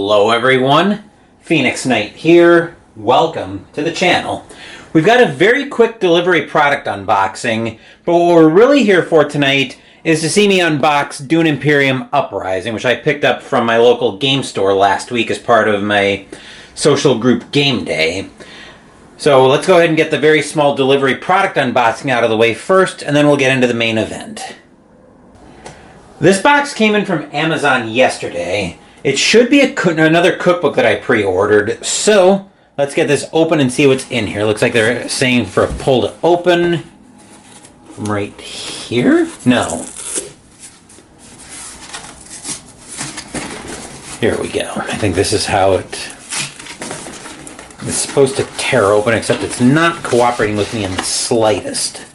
Hello everyone, Phoenix Knight here. Welcome to the channel. We've got a very quick delivery product unboxing, but what we're really here for tonight is to see me unbox Dune Imperium Uprising, which I picked up from my local game store last week as part of my social group game day. So let's go ahead and get the very small delivery product unboxing out of the way first, and then we'll get into the main event. This box came in from Amazon yesterday. It should be another cookbook that I pre-ordered, so let's get this open and see what's in here. Looks like they're saying for a pull to open. From right here? No. Here we go. I think this is how it's supposed to tear open, except it's not cooperating with me in the slightest.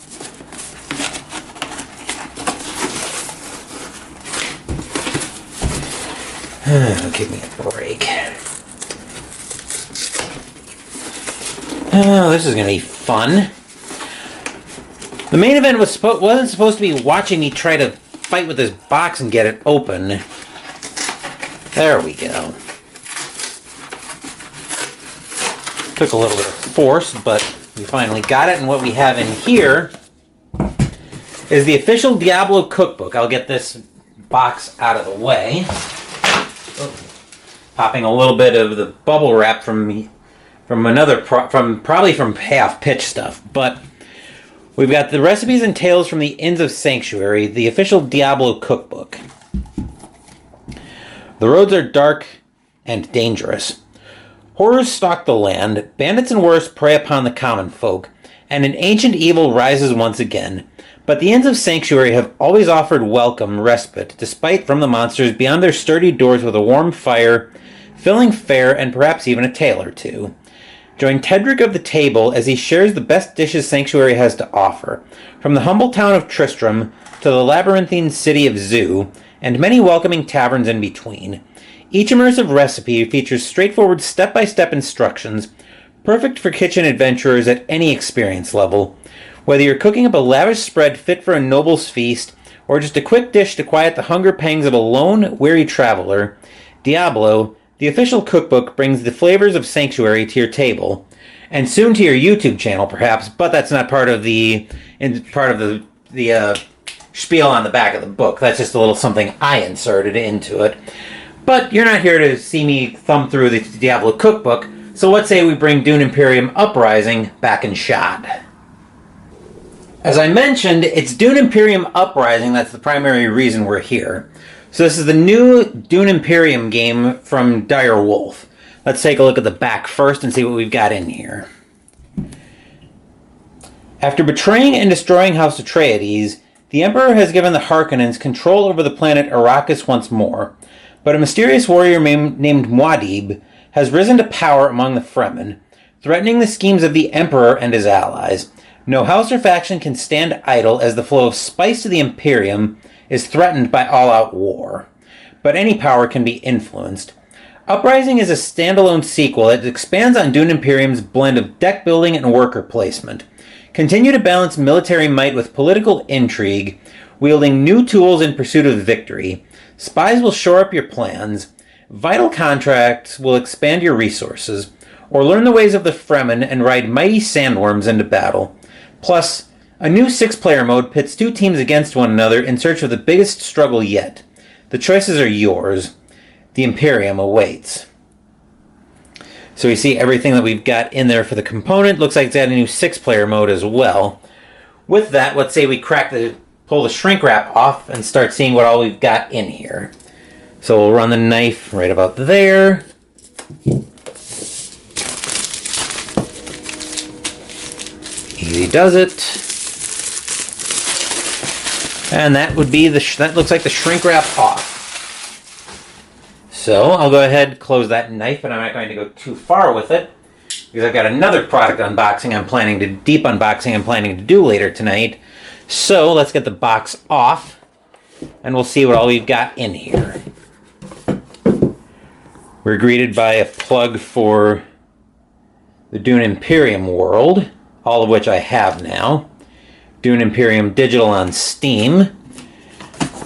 Give me a break. Oh, this is going to be fun. The main event wasn't supposed to be watching me try to fight with this box and get it open. There we go. Took a little bit of force, but we finally got it. And what we have in here is the official Diablo cookbook. I'll get this box out of the way. Popping a little bit of the bubble wrap from probably from Half Pitch stuff, but we've got the recipes and tales from the Inns of Sanctuary, the official Diablo cookbook. The roads are dark and dangerous. Horrors stalk the land, bandits and worse prey upon the common folk, and an ancient evil rises once again. But the Inns of Sanctuary have always offered welcome respite, despite from the monsters beyond their sturdy doors with a warm fire, filling fare, and perhaps even a tale or two. Join Tedric of the Table as he shares the best dishes Sanctuary has to offer, from the humble town of Tristram to the labyrinthine city of Zoo, and many welcoming taverns in between. Each immersive recipe features straightforward step-by-step instructions, perfect for kitchen adventurers at any experience level. Whether you're cooking up a lavish spread fit for a noble's feast, or just a quick dish to quiet the hunger pangs of a lone, weary traveler, Diablo, the official cookbook, brings the flavors of Sanctuary to your table, and soon to your YouTube channel, perhaps. But that's not part of the spiel on the back of the book. That's just a little something I inserted into it. But you're not here to see me thumb through the Diablo cookbook, so let's say we bring Dune Imperium Uprising back in shot. As I mentioned, it's Dune Imperium Uprising. That's the primary reason we're here. So this is the new Dune Imperium game from Dire Wolf. Let's take a look at the back first and see what we've got in here. After betraying and destroying House Atreides, the Emperor has given the Harkonnens control over the planet Arrakis once more, but a mysterious warrior named Muad'Dib has risen to power among the Fremen, threatening the schemes of the Emperor and his allies. No house or faction can stand idle as the flow of spice to the Imperium is threatened by all-out war. But any power can be influenced. Uprising is a standalone sequel that expands on Dune Imperium's blend of deck building and worker placement. Continue to balance military might with political intrigue, wielding new tools in pursuit of victory. Spies will shore up your plans. Vital contracts will expand your resources. Or learn the ways of the Fremen and ride mighty sandworms into battle. Plus, a new 6-player mode pits 2 teams against one another in search of the biggest struggle yet. The choices are yours. The Imperium awaits. So you see everything that we've got in there for the component. Looks like it's got a new 6-player mode as well. With that, let's say we pull the shrink wrap off and start seeing what all we've got in here. So we'll run the knife right about there. Easy does it. And that would be that looks like the shrink wrap off. So I'll go ahead and close that knife, but I'm not going to go too far with it because I've got another product unboxing deep unboxing I'm planning to do later tonight. So let's get the box off and we'll see what all we've got in here. We're greeted by a plug for the Dune Imperium world, all of which I have now. Dune Imperium Digital on Steam.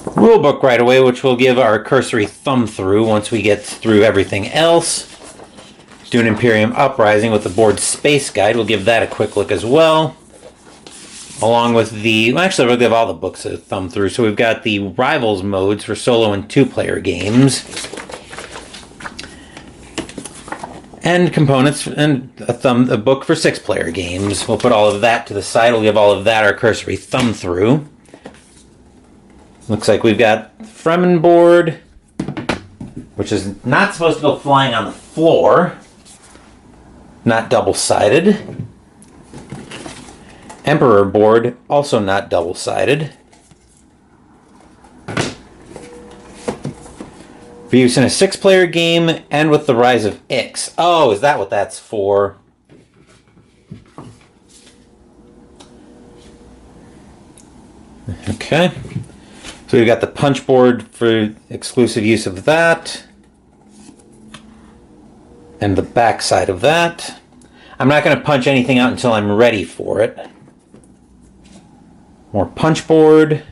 rulebook right away, which we'll give our cursory thumb through once we get through everything else. Dune Imperium Uprising with the board space guide. We'll give that a quick look as well. Along with the... Well, actually, we'll give all the books a thumb through. So we've got the Rivals modes for solo and two-player games. And components and a book for six-player games. We'll put all of that to the side. We'll give all of that our cursory thumb through. Looks like we've got the Fremen board, which is not supposed to go flying on the floor. Not double-sided. Emperor board, also not double-sided. For use in a six-player game and with the Rise of Ix. Oh, is that what that's for? Okay. So we've got the punch board for exclusive use of that. And the back side of that. I'm not going to punch anything out until I'm ready for it. More punch board.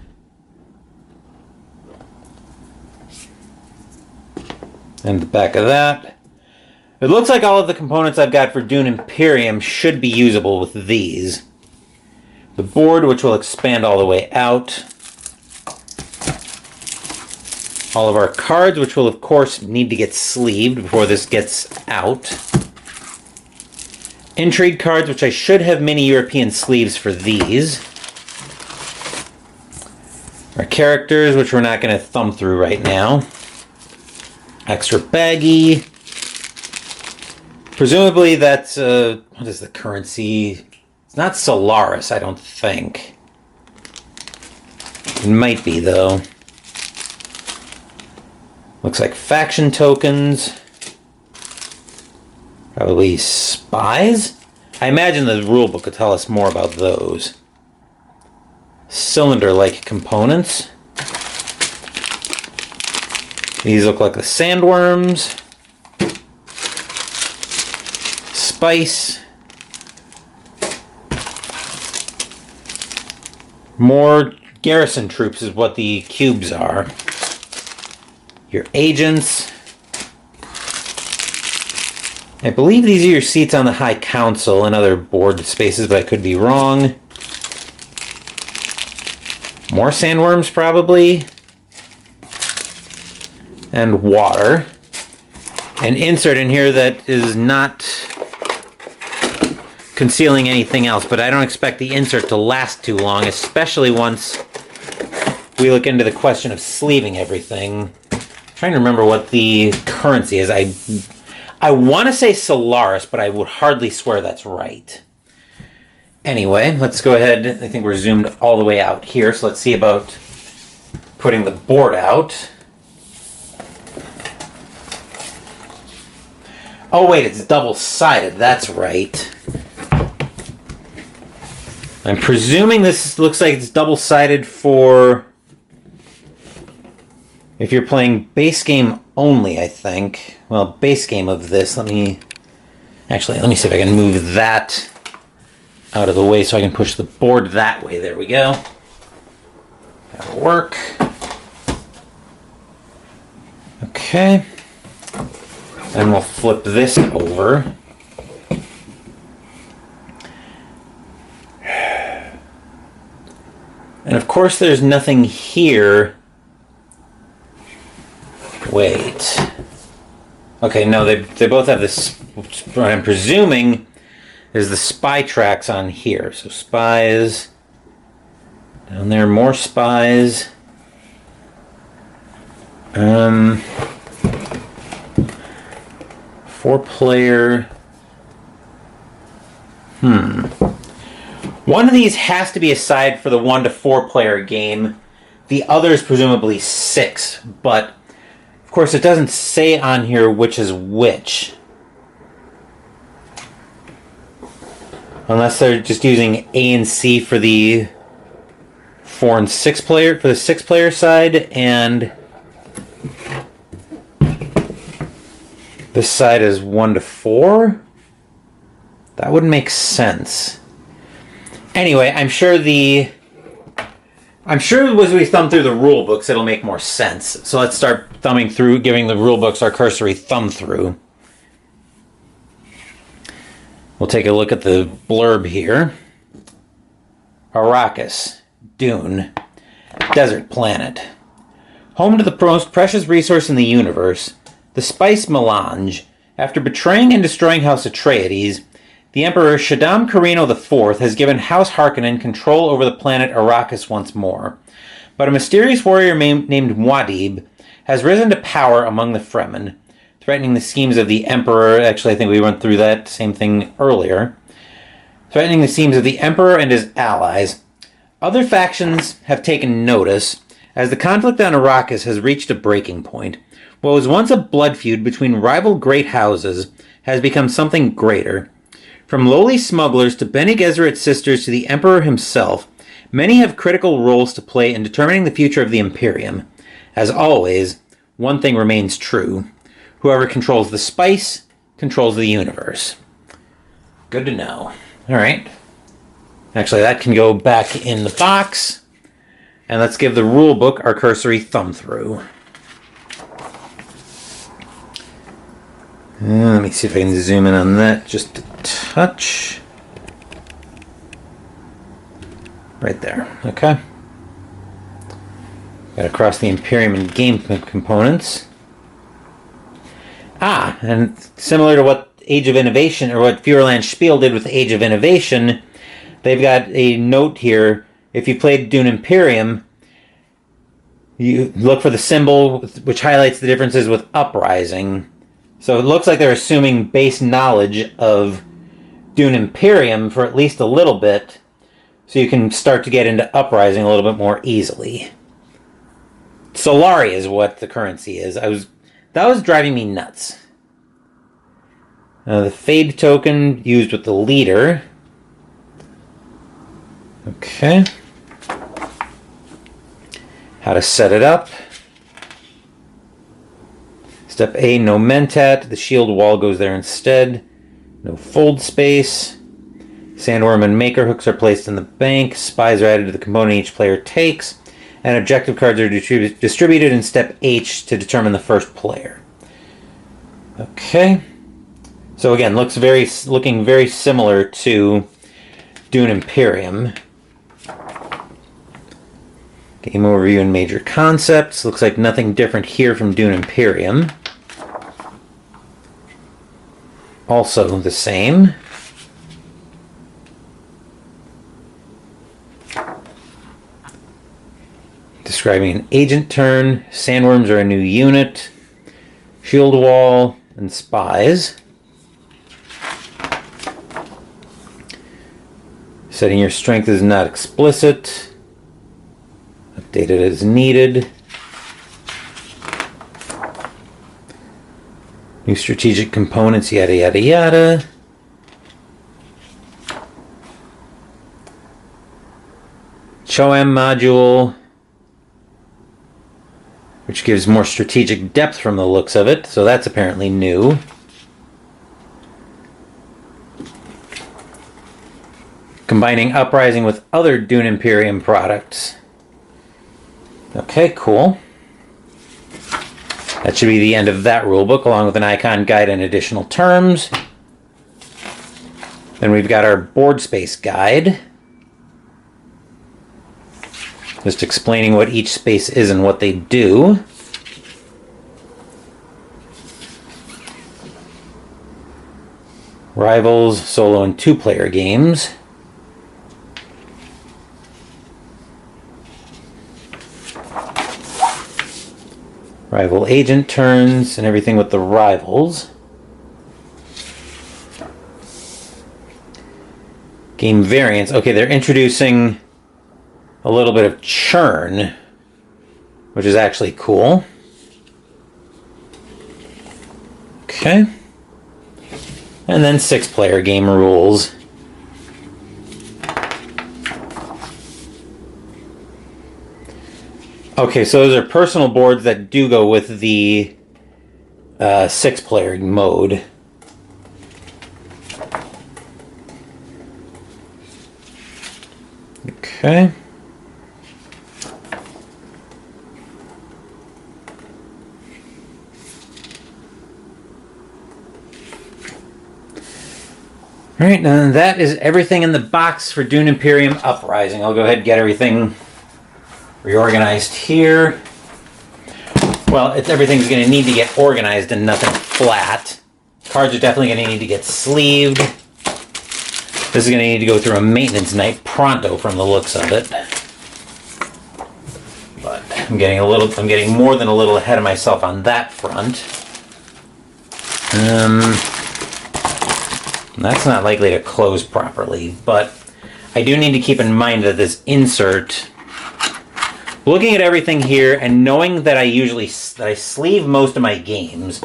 And the back of that. It looks like all of the components I've got for Dune Imperium should be usable with these. The board, which will expand all the way out. All of our cards, which will of course need to get sleeved before this gets out. Intrigue cards, which I should have mini European sleeves for these. Our characters, which we're not going to thumb through right now. Extra baggy. Presumably that's, what is the currency? It's not Solaris, I don't think. It might be, though. Looks like faction tokens. Probably spies? I imagine the rulebook will tell us more about those. Cylinder-like components. These look like the sandworms. Spice. More garrison troops is what the cubes are. Your agents. I believe these are your seats on the High Council and other board spaces, but I could be wrong. More sandworms, probably. And water. An insert in here that is not concealing anything else, but I don't expect the insert to last too long, especially once we look into the question of sleeving everything. I'm trying to remember what the currency is. I want to say Solaris, but I would hardly swear that's right. Anyway, let's go ahead. I think we're zoomed all the way out here, so let's see about putting the board out. Oh wait, it's double-sided, that's right. I'm presuming this looks like it's double-sided for if you're playing base game only, I think. Well, base game of this, let me see if I can move that out of the way so I can push the board that way. There we go. That'll work. Okay. And we'll flip this over. And of course there's nothing here. Wait. Okay, no, they both have this, what I'm presuming is the spy tracks on here. So spies. Down there, more spies. Four-player. One of these has to be a side for the 1 to 4 player game. The other is presumably 6, but of course it doesn't say on here which is which. Unless they're just using A and C for the 4 and 6 player, for the 6 player side, and this side is 1 to 4? That wouldn't make sense. Anyway, I'm sure the I'm sure as we thumb through the rule books, it'll make more sense. So let's start thumbing through, giving the rule books our cursory thumb through. We'll take a look at the blurb here. Arrakis, Dune, desert planet. Home to the most precious resource in the universe, the spice melange. After betraying and destroying House Atreides, the Emperor Shaddam Carino IV has given House Harkonnen control over the planet Arrakis once more. But a mysterious warrior named Muad'Dib has risen to power among the Fremen, threatening the schemes of the Emperor. Actually, I think we went through that same thing earlier. Threatening the schemes of the Emperor and his allies. Other factions have taken notice, as the conflict on Arrakis has reached a breaking point. What was once a blood feud between rival great houses has become something greater. From lowly smugglers to Bene Gesserit's sisters to the Emperor himself, many have critical roles to play in determining the future of the Imperium. As always, one thing remains true. Whoever controls the spice controls the universe. Good to know. Alright. Actually, that can go back in the box. And let's give the rule book our cursory thumb through. Let me see if I can zoom in on that just a touch. Right there. Okay. Got across the Imperium and game components. And similar to what Age of Innovation, or what Feuerland Spiel did with Age of Innovation, they've got a note here. If you played Dune Imperium, you look for the symbol which highlights the differences with Uprising. So it looks like they're assuming base knowledge of Dune Imperium for at least a little bit, so you can start to get into Uprising a little bit more easily. Solari is what the currency is. That was driving me nuts. The Fade token used with the leader. Okay. How to set it up. Step A, no mentat. The shield wall goes there instead. No fold space. Sandworm and maker hooks are placed in the bank. Spies are added to the component each player takes. And objective cards are distributed in step H to determine the first player. Okay. So again, looking very similar to Dune Imperium. Game overview and major concepts. Looks like nothing different here from Dune Imperium. Also the same. Describing an agent turn. Sandworms are a new unit. Shield wall and spies. Setting your strength is not explicit. Updated as needed. New strategic components, yada yada yada. Choam module, which gives more strategic depth from the looks of it, so that's apparently new. Combining Uprising with other Dune Imperium products. Okay, cool. That should be the end of that rulebook, along with an icon guide and additional terms. Then we've got our board space guide. Just explaining what each space is and what they do. Rivals, solo, and two-player games. Rival agent turns and everything with the rivals. Game variants. Okay, they're introducing a little bit of churn, which is actually cool. Okay. And then 6-player game rules. Okay, so those are personal boards that do go with the 6-player mode. Okay. Alright, and that is everything in the box for Dune Imperium Uprising. I'll go ahead and get everything reorganized here. Well, everything's going to need to get organized and nothing flat. Cards are definitely going to need to get sleeved. This is going to need to go through a maintenance night pronto from the looks of it. But I'm getting more than a little ahead of myself on that front. That's not likely to close properly, but I do need to keep in mind that this insert, looking at everything here and knowing that I sleeve most of my games,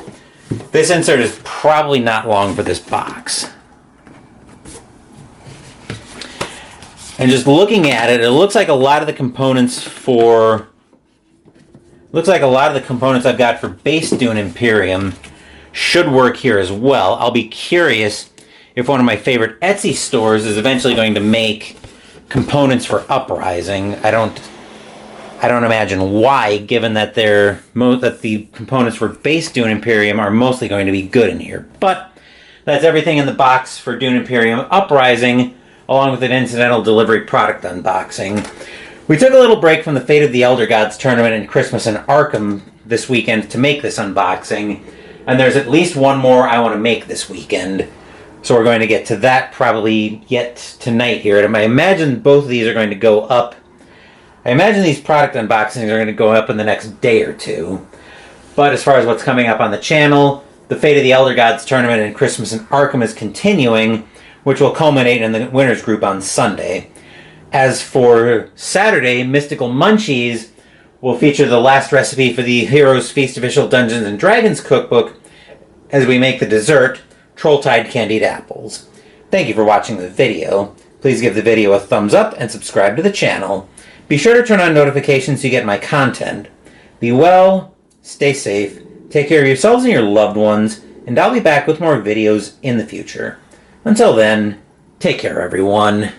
this insert is probably not long for this box. And just looking at it, it looks like a lot of the components I've got for base Dune Imperium should work here as well. I'll be curious if one of my favorite Etsy stores is eventually going to make components for Uprising. I don't imagine why, given that the components for base Dune Imperium are mostly going to be good in here. But that's everything in the box for Dune Imperium Uprising, along with an incidental delivery product unboxing. We took a little break from the Fate of the Elder Gods tournament and Christmas in Arkham this weekend to make this unboxing, and there's at least one more I want to make this weekend. So we're going to get to that probably yet tonight here. And I imagine both of these are going to go up. I imagine these product unboxings are going to go up in the next day or two. But as far as what's coming up on the channel, the Fate of the Elder Gods tournament and Christmas in Arkham is continuing, which will culminate in the winners group on Sunday. As for Saturday, Mystical Munchies will feature the last recipe for the Heroes Feast Official Dungeons & Dragons cookbook as we make the dessert, Trolltide Candied Apples. Thank you for watching the video. Please give the video a thumbs up and subscribe to the channel. Be sure to turn on notifications so you get my content. Be well, stay safe, take care of yourselves and your loved ones, and I'll be back with more videos in the future. Until then, take care everyone.